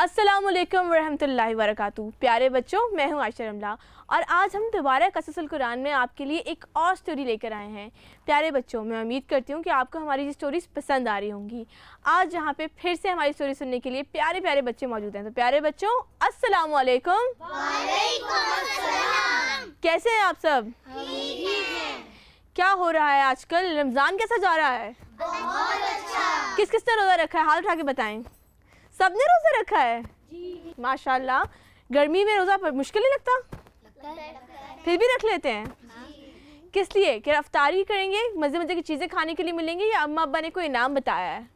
अस्सलामुअलैकुम वरहमतुल्लाहि वबरकातुहू। प्यारे बच्चों, मैं हूँ आयशा रमला और आज हम दोबारा कससुल कुरान में आपके लिए एक और स्टोरी लेकर आए हैं। प्यारे बच्चों, मैं उम्मीद करती हूँ कि आपको हमारी ये स्टोरीज पसंद आ रही होंगी। आज यहाँ पे फिर से हमारी स्टोरी सुनने के लिए प्यारे प्यारे बच्चे मौजूद हैं। तो प्यारे बच्चों, अस्सलामुअलैकुम। कैसे हैं आप सब? क्या हो रहा है आजकल? रमज़ान कैसा जा रहा है? बहुत अच्छा। किस किस ने रोज़ा रखा है? हाथ उठा के बताएं। सबने रोज़ा रखा है? जी। माशाल्लाह। गर्मी में रोज़ा पर मुश्किल नहीं लगता? फिर भी रख लेते हैं। किस लिए? कि अफ्तारी करेंगे, मज़े मज़े की चीज़ें खाने के लिए मिलेंगी, या अम्मा अब्बा ने कोई इनाम बताया है?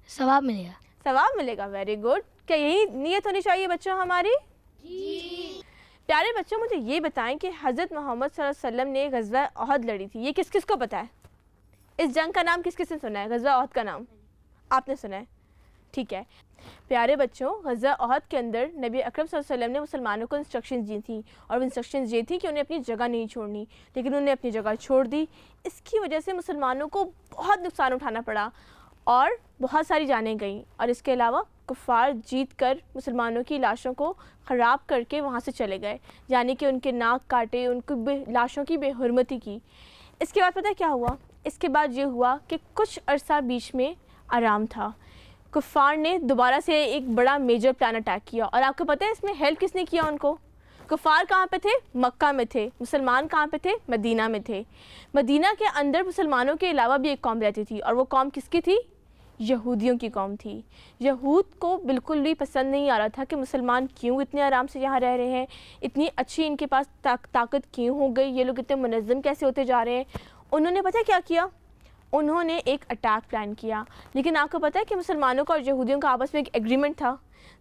सवाब मिलेगा। सवाब मिलेगा। Very good. क्या यही नीयत होनी चाहिए बच्चों हमारी? जी। प्यारे बच्चों, मुझे ये बताएं कि हज़रत मोहम्मद सल्लल्लाहु अलैहि वसल्लम ने ग़ज़वा ओहद लड़ी थी, ये किस किस को पता है? इस जंग का नाम किस किस ने सुना है? ग़ज़वा ओहद का नाम आपने सुना है? ठीक है। प्यारे बच्चों, ग़ज़वा ओहद के अंदर नबी अकरम सल्लल्लाहु अलैहि वसल्लम ने मुसलमानों को इंस्ट्रक्शंस दी थी, और वो इंस्ट्रक्शंस ये थी कि उन्हें अपनी जगह नहीं छोड़नी, लेकिन उन्हें अपनी जगह छोड़ दी। इसकी वजह से मुसलमानों को बहुत नुकसान उठाना पड़ा और बहुत सारी जानें गईं, और इसके अलावा कुफ़ार जीत कर मुसलमानों की लाशों को ख़राब करके वहाँ से चले गए, यानी कि उनके नाक काटे, उनकी लाशों की बेहुरमती की। इसके बाद पता है क्या हुआ? इसके बाद ये हुआ कि कुछ अरसा बीच में आराम था। कुफ़ार ने दोबारा से एक बड़ा मेजर प्लान अटैक किया, और आपको पता है इसमें हेल्प किसने किया उनको? कुफ़ार कहाँ पे थे? मक्का में थे। मुसलमान कहाँ पे थे? मदीना में थे। मदीना के अंदर मुसलमानों के अलावा भी एक कौम रहती थी, और वो कौम किसकी थी? यहूदियों की कौम थी। यहूद को बिल्कुल भी पसंद नहीं आ रहा था कि मुसलमान क्यों इतने आराम से यहाँ रह रहे हैं, इतनी अच्छी इनके पास ताकत क्यों हो गई, ये लोग इतने मुनज़्ज़म कैसे होते जा रहे हैं। उन्होंने पता है क्या किया? उन्होंने एक अटैक प्लान किया। लेकिन आपको पता है कि मुसलमानों का और यहूदियों का आपस में एक एग्रीमेंट था।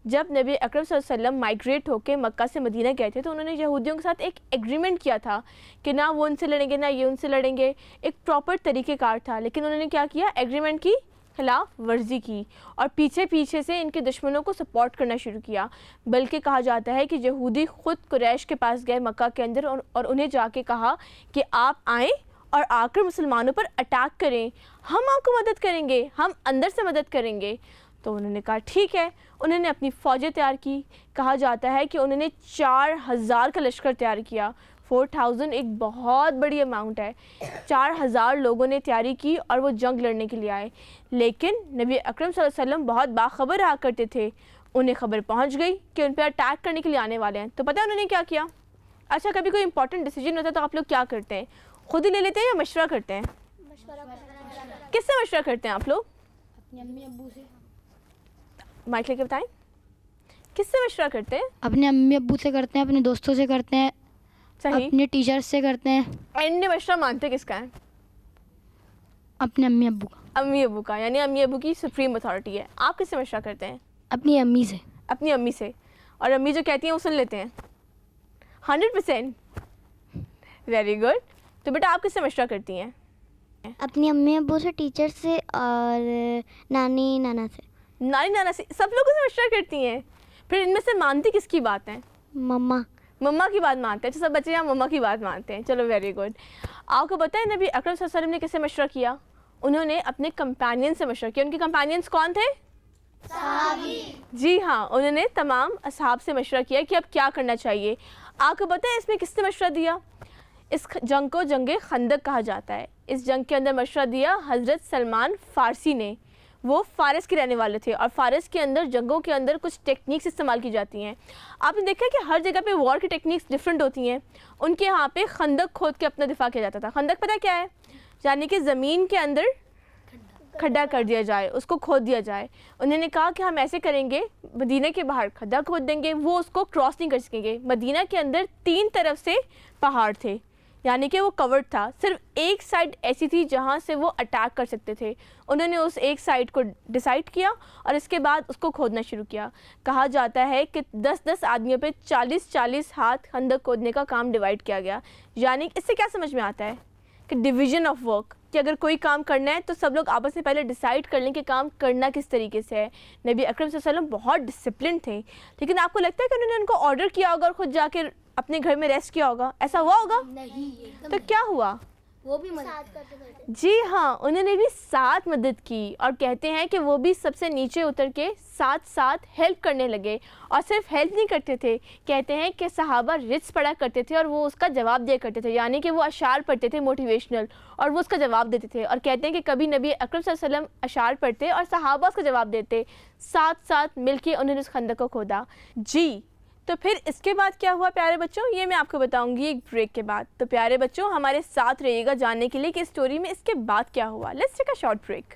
जब नबी अकरम सल्लल्लाहु अलैहि वसल्लम माइग्रेट होकर मक्का से मदीना गए थे, तो उन्होंने यहूदियों के साथ एक एग्रीमेंट किया था कि ना वो उनसे लड़ेंगे ना ये उनसे लड़ेंगे। एक प्रॉपर तरीक़ेकार था। लेकिन उन्होंने क्या किया? एग्रीमेंट की खिलाफ वर्जी की, और पीछे पीछे से इनके दुश्मनों को सपोर्ट करना शुरू किया। बल्कि कहा जाता है कि यहूदी ख़ुद कुरैश के पास गए मक्का के अंदर, और उन्हें जाके कहा कि आप आएँ और आकर मुसलमानों पर अटैक करें, हम आपको मदद करेंगे, हम अंदर से मदद करेंगे। तो उन्होंने कहा ठीक है। उन्होंने अपनी फ़ौजें तैयार की। कहा जाता है कि उन्होंने 4000 का लश्कर तैयार किया। 4000 एक बहुत बड़ी अमाउंट है। 4000 लोगों ने तैयारी की और वो जंग लड़ने के लिए आए। लेकिन नबी अकरम सल्लल्लाहु अलैहि वसल्लम बहुत बाखबर रहा करते थे। उन्हें खबर पहुँच गई कि उन पर अटैक करने के लिए आने वाले हैं। तो पता है उन्होंने क्या किया? अच्छा, कभी कोई इंपॉर्टेंट डिसीजन होता है तो आप लोग क्या करते हैं? खुद ही ले लेते हैं या मशवरा करते हैं? किससे मशवरा करते हैं आप लोग? अपने अम्मी अब्बू से। माइक लेके बताएं। किससे मशवरा करते हैं? अपने अम्मी अब्बू से करते हैं, अपने दोस्तों से करते हैं, सही। अपने टीचर्स से करते हैं। एंड में मशवरा मानते किसका है? अपने अम्मी अब्बू का। अम्मी अब्बू का, यानी अम्मी अब्बू की सुप्रीम अथॉरिटी है। आप किससे मशवरा करते हैं? अपनी अम्मी से। अपनी अम्मी से। और अम्मी जो कहती हैं वो सुन लेते हैं 100%? Very good. तो बेटा आप किससे मशवरा करती हैं? अपनी अम्मी अब्बू से, टीचर से, और नानी नाना से। नानी नाना से? सब लोगों से मशवरा करती हैं। फिर इनमें से मानती किसकी बात है? मम्मा। मम्मा की बात मानते हैं। अच्छा, सब बच्चे यहाँ मम्मा की बात मानते हैं। चलो वेरी गुड। आपको पता है नबी अकरम सल्लल्लाहु अलैहि वसल्लम ने किससे मशवरा किया? उन्होंने अपने कंपेनियन से मशवरा किया। उनके कंपेनियंस कौन थे? जी हाँ, उन्होंने तमाम असहाब से मशवरा किया कि अब क्या करना चाहिए। आपको पता है इसमें किसने मशवरा दिया? इस जंग को जंगे खंदक कहा जाता है। इस जंग के अंदर मशवरा दिया हज़रत सलमान फ़ारसी ने। वो फ़ारस के रहने वाले थे, और फ़ारस के अंदर जंगों के अंदर कुछ टेक्निक्स इस्तेमाल की जाती हैं। आपने देखा है कि हर जगह पे वॉर की टेक्निक्स डिफरेंट होती हैं। उनके यहाँ पे खंदक खोद के अपना दिफा किया जाता था। खंदक पता क्या है? यानी कि ज़मीन के अंदर खड्डा कर दिया जाए, उसको खोद दिया जाए। उन्होंने कहा कि हम ऐसे करेंगे, मदीना के बाहर खड्डा खोद देंगे, वो उसको क्रॉस नहीं कर सकेंगे। मदीना के अंदर 3 तरफ से पहाड़ थे, यानी कि वो कवर्ड था। सिर्फ एक साइड ऐसी थी जहाँ से वो अटैक कर सकते थे। उन्होंने उस एक साइड को डिसाइड किया और इसके बाद उसको खोदना शुरू किया। कहा जाता है कि 10-10 आदमियों पे 40-40 हाथ खंदक खोदने का काम डिवाइड किया गया। यानी इससे क्या समझ में आता है? कि डिवीज़न ऑफ वर्क, कि अगर कोई काम करना है तो सब लोग आपस में पहले डिसाइड कर लें कि काम करना किस तरीके से है। नबी अकरम सल्लल्लाहु अलैहि वसल्लम बहुत डिसिप्लिन थे। लेकिन आपको लगता है कि उन्होंने उनको ऑर्डर किया होगा और ख़ुद जाके अपने घर में रेस्ट किया होगा? ऐसा हुआ होगा? नहीं। तो क्या हुआ? वो भी मदद करते थे। जी हाँ, उन्होंने भी साथ मदद की और कहते हैं कि वो भी सबसे नीचे उतर के साथ साथ हेल्प करने लगे। और सिर्फ हेल्प नहीं करते थे, कहते हैं कि सहाबा रिट्स पढ़ा करते थे और वो उसका जवाब दिया करते थे, यानी कि वो अशार पढ़ते थे मोटिवेशनल और वो उसका जवाब देते थे। और कहते हैं कि कभी नबी अकरम सल्लल्लाहु अलैहि वसल्लम अशार पढ़ते और सहाबा उसका जवाब देते, साथ साथ मिलके उन्होंने उस खंदक को खोदा। जी, तो फिर इसके बाद क्या हुआ प्यारे बच्चों, ये मैं आपको बताऊंगी एक ब्रेक के बाद। तो प्यारे बच्चों हमारे साथ रहिएगा जानने के लिए कि स्टोरी में इसके बाद क्या हुआ। Let's take a short break.